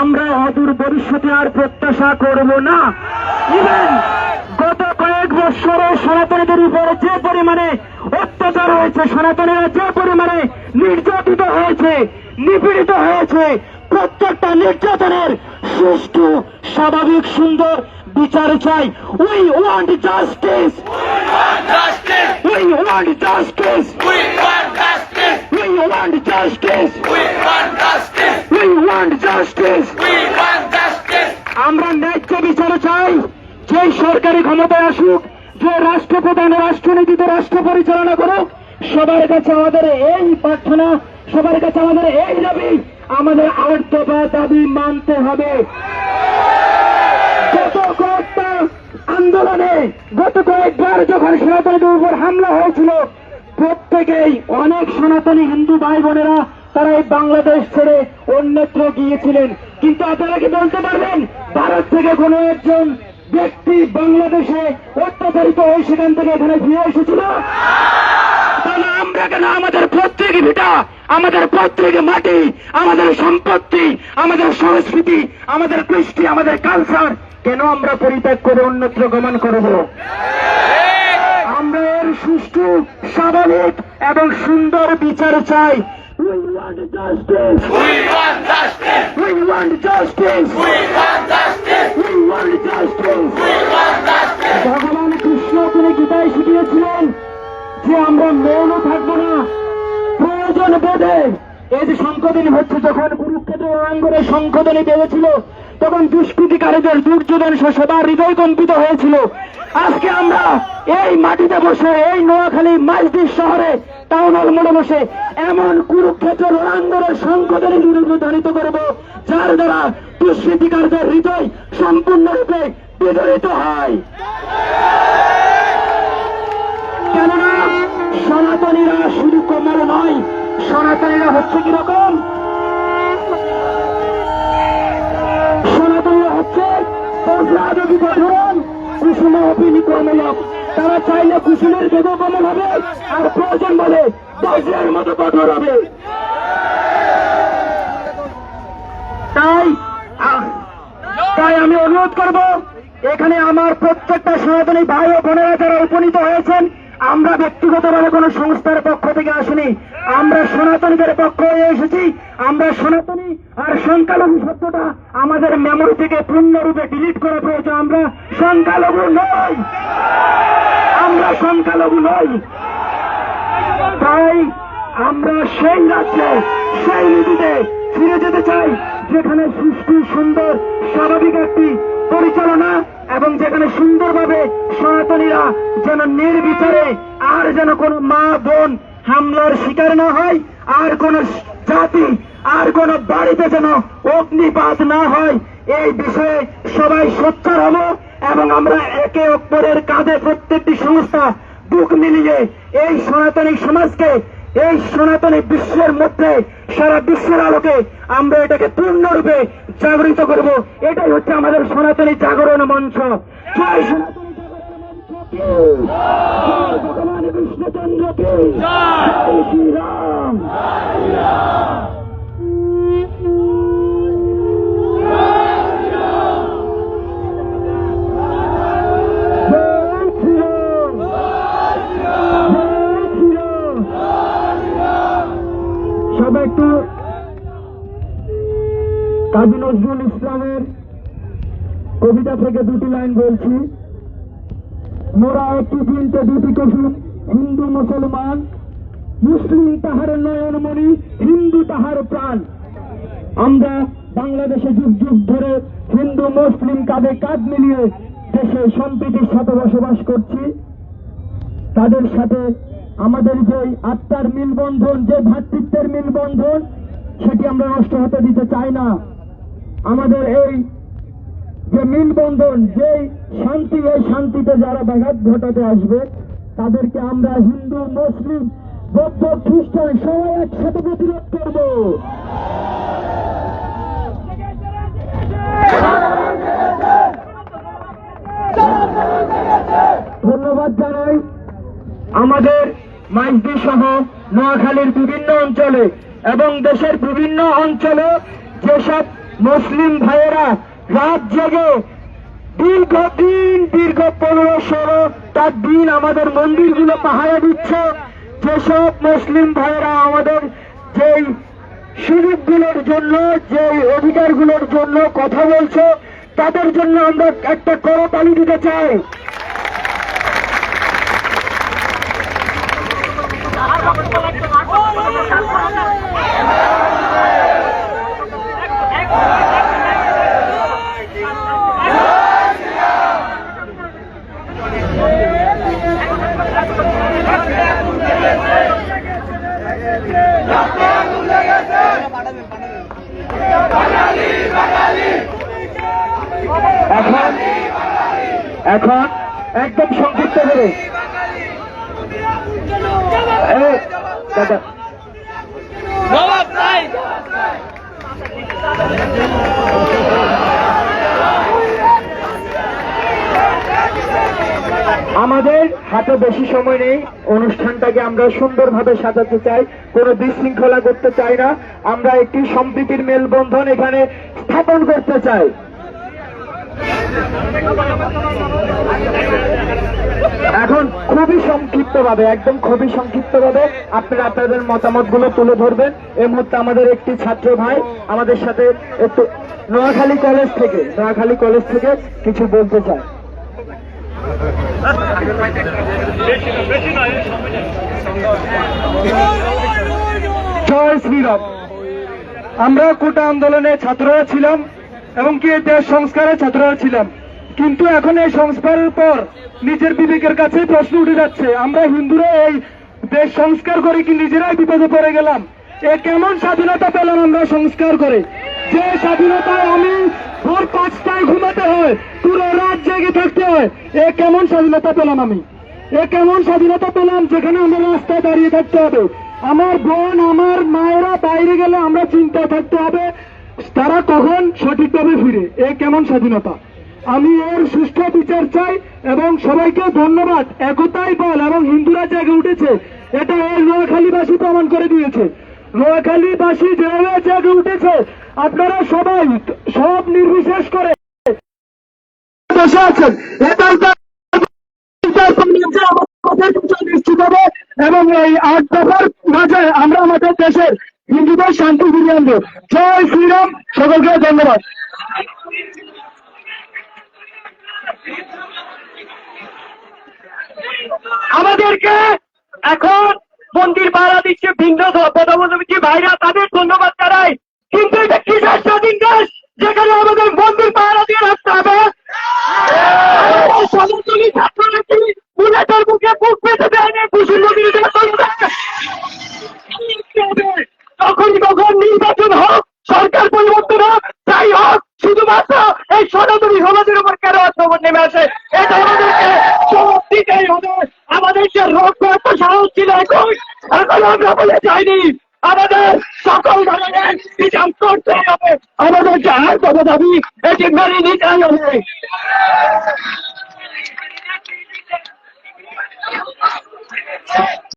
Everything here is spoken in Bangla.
আমরা অদূর ভবিষ্যতে আর প্রত্যাশা করব না। ইভেন গত কয়েক বছরে সনাতনীদের উপর যে পরিমাণে অত্যাচার হয়েছে, সনাতনীরা যে পরিমাণে নির্যাতিত হয়েছে, নিপীড়িত হয়েছে, প্রত্যেকটা নির্যাতনের সুষ্ঠু স্বাভাবিক সুন্দর বিচার চাই। We want justice, we want justice, we want justice, we want justice. আমরা ন্যায্য বিচার চাই। যে সরকারি ক্ষমতায় আসুক, যে রাষ্ট্রপ্রধান রাষ্ট্রনীতিতে রাষ্ট্র পরিচালনা করুক, সবার কাছে আমাদের এই প্রার্থনা, সবার কাছে আমাদের এই দাবি, আমাদের আর্তবা দাবি মানতে হবে। গত কয়েকটা আন্দোলনে, গত কয়েকবার যখন সনাতনীদের উপর হামলা হয়েছিল, প্রত্যেকেই অনেক সনাতনী হিন্দু ভাই বোনেরা তারা এই বাংলাদেশ ছেড়ে অন্যত্র গিয়েছিলেন। কিন্তু আপনারা কি বলতে পারবেন ভারত থেকে কোনো একজন ব্যক্তি বাংলাদেশে অত্যাচারিত হয়ে সেখান থেকে এখানে ফিরে এসেছিল? তাহলে আমরা কেন আমাদের প্রত্যেক ভিটা, আমাদের প্রত্যেক মাটি, আমাদের সম্পত্তি, আমাদের সংস্কৃতি, আমাদের কৃষ্টি, আমাদের কালচার কেন আমরা পরিত্যাগ করে অন্যত্র গমন করব? আমরা এর সুষ্ঠু স্বাভাবিক এবং সুন্দর বিচার চাই। We want justice. We want justice. We want justice. We want justice. We want justice. We want justice. ভগবান কৃষ্ণ তিনি গীতায় শিখিয়েছিলেন যে আমরা মৌন থাকবো না, প্রয়োজন বোধে। এই যে সংশোধনী হচ্ছে, যখন কুরুক্ষেত্র রণাঙ্গনে সংশোধনী বেড়েছিল, তখন দুষ্কৃতিকারীদের দুর্যোধন সবার হৃদয় কম্পিত হয়েছিল। আজকে আমরা এই মাটিতে বসে, এই নোয়াখালী মাইজদির শহরে টাউন হল মোড়ে বসে এমন কুরুক্ষেত্র রণাঙ্গনের সংশোধনী ধ্বনিত করব, যার দ্বারা দুষ্কৃতিকারীদের হৃদয় সম্পূর্ণরূপে বিদরিত হয়। কেননা সনাতনীরা শুধু কোমল নয়, সনাতনীরা হচ্ছে কিরকম? সনাতনীরা হচ্ছে কুসুম কর্মলক। তারা চাইলে কুসুমের বেগ কমল হবে, আর প্রয়োজন বলে বজ্রের মতো কঠোর হবে। তাই আমি অনুরোধ করব, এখানে আমার প্রত্যেকটা সনাতনী ভাই ও বোনেরা যারা উপনীত হয়েছেন, আমরা ব্যক্তিগতভাবে কোন সংস্থার পক্ষ থেকে আসিনি, আমরা সনাতনীদের পক্ষ হয়ে এসেছি। আমরা সনাতনী আর সংখ্যালঘু শব্দটা আমাদের মেমোরি থেকে পূর্ণরূপে ডিলিট করা প্রয়োজন। আমরা সংখ্যালঘু নই, আমরা সংখ্যালঘু নই। তাই আমরা সেই রাজ্যে, সেই নীতিতে ফিরে যেতে চাই যেখানে সুষ্ঠু সুন্দর স্বাভাবিক একটি পরিচালনা, এবং যেখানে সুন্দরভাবে সনাতনীরা যেন নির্বিচারে, আর যেন কোনো মা বোন হামলার শিকার না হয়, আর কোন জাতি, আর কোন বাড়িতে যেন অগ্নিপাত না হয়। এই বিষয়ে সবাই সোচ্চার হব, এবং আমরা একে অপরের কাঁধে প্রত্যেকটি সংস্থা বুক মিলিয়ে এই সনাতনী সমাজকে, এই সনাতনী বিশ্বের মধ্যে, সারা বিশ্বের আলোকে আমরা এটাকে পূর্ণরূপে জাগরিত করব। এটাই হচ্ছে আমাদের সনাতনী জাগরণ মঞ্চ। জয় সনাতনী জাগরণ মঞ্চ, জয় ভগবান কৃষ্ণচন্দ্রকে, জয় শ্রীরাম। সবাই একটু কাজী নজরুল ইসলামের কবিতা থেকে দুটি লাইন বলছি। মোরা একটি দিনতে দুটি কুসুম, হিন্দু মুসলমান, মুসলিম তাহার নয়নমণি, হিন্দু তাহার প্রাণ। আমরা বাংলাদেশে যুগ যুগ ধরে হিন্দু মুসলিম কাঁধে কাঁধ মিলিয়ে দেশে সম্প্রীতির সাথে বসবাস করছি। তাদের সাথে আমাদের যে আত্মার মিলবন্ধন, যে ভ্রাতৃত্বের মিলবন্ধন, সেটি আমরা নষ্ট হতে দিতে চাই না। আমাদের এই যে মিলবন্ধন, যে শান্তি, এই শান্তিতে যারা ব্যাঘাত ঘটাতে আসবে, তাদেরকে আমরা হিন্দু মুসলিম বৌদ্ধ খ্রিস্টান সবাই একসাথে প্রতিরোধ করব। ধন্যবাদ জানাই আমাদের মাইজদি সহ নোয়াখালীর বিভিন্ন অঞ্চলে এবং দেশের বিভিন্ন অঞ্চলে যেসব মুসলিম ভাইয়েরা রাত জেগে দীর্ঘদিন দীর্ঘ 15-16টা দিন আমাদের মন্দিরগুলো পাহারা দিচ্ছে। যেসব মুসলিম ভাইয়েরা আমাদের যেই সুযোগগুলোর জন্য, যে অধিকারগুলোর জন্য কথা বলছে, তাদের জন্য আমরা একটা করতালি দিতে চাই। এখন একদম সংক্ষিপ্ত করে দাদা আমাদের হাতে বেশি সময় নেই। অনুষ্ঠানটাকে আমরা সুন্দরভাবে সাজাতে চাই, কোনো বিশৃঙ্খলা করতে চাই না। আমরা একটি সম্প্রীতির মেলবন্ধন এখানে স্থাপন করতে চাই। এখন খুবই সংক্ষিপ্তভাবে, একদম খুবই সংক্ষিপ্তভাবে আপনারা আপনাদের মতামতগুলো তুলে ধরবেন। এই মুহূর্তে আমাদের একটি ছাত্র ভাই আমাদের সাথে একটু নোয়াখালী কলেজ থেকে কিছু বলতে চায়। জয় শ্রীরাম। আমরা কোটা আন্দোলনে ছাত্ররা ছিলাম এবং কি দেশ সংস্কারের ছাত্ররা ছিলাম, কিন্তু এখন এই সংস্কারের পর নিজের বিবেকের কাছে প্রশ্ন উঠে যাচ্ছে, আমরা হিন্দুরা এই দেশ সংস্কার করে কি নিজেরাই বিপদে পড়ে গেলাম? এ কেমন স্বাধীনতা পেলাম আমরা সংস্কার করে? যে স্বাধীনতায় আমি ভোর 5টায় ঘুমাতে হয়, পুরো রাত জেগে থাকতে হয়, এ কেমন স্বাধীনতা পেলাম আমি? এ কেমন স্বাধীনতা পেলাম যেখানে আমরা রাস্তায় দাঁড়িয়ে থাকতে হবে? আমার বোন, আমার মায়েরা বাইরে গেলে আমরা চিন্তায় থাকতে হবে তারা কখন সঠিকভাবে ফিরে। এ কেমন স্বাধীনতা? আমি এর সুষ্ঠু বিচার চাই এবং সবাইকে ধন্যবাদ। একতাই বল এবং হিন্দুরা জেগে উঠেছে, এটা এই নোয়াখালীবাসী প্রমাণ করে দিয়েছে। নোয়াখালীবাসী যেভাবে জেগে উঠেছে, আপনারা সবাই সব নির্বিশেষ করে বসে আছেন, নিশ্চিত হবে এবং এই 8 দফার মাঝে আমরা আমাদের দেশের হিন্দুদের শান্তি ফিরিয়ে আনবো। জয় শ্রীরাম, সকলকে ধন্যবাদ। আমাদেরকে এখন মন্দির পাহারা দিচ্ছে ভিন্ন ধর্মাবলম্বী ভাইরা, তাদের ধন্যবাদ জানাই। কিন্তু এটা কিসের স্বাধীন দেশ যেখানে আমাদের মন্দির পাহারা দিয়ে রাখতে হবে? সমর্থনী ছাত্ররা কি বুলেটের মুখে বুক পেতে দেয়নি? খুশির নদীর তখন নির্বাচন হোক, সরকার পরিবর্তন হোক, তাই হোক, শুধুমাত্র এই সনাতনী সমাজের উপর কেন আক্রমণ নেমে আসে? এটা আমাদেরকে জবাব দিতেই হবে। আমাদের যে রোগ করার সাহস ছিল এখন আমরা বলে যাইনি। আমাদের সকল ধরনের বিচার করতে হবে। আমাদের যে আর কত দাবি এটি মেনে নিতেই হবে।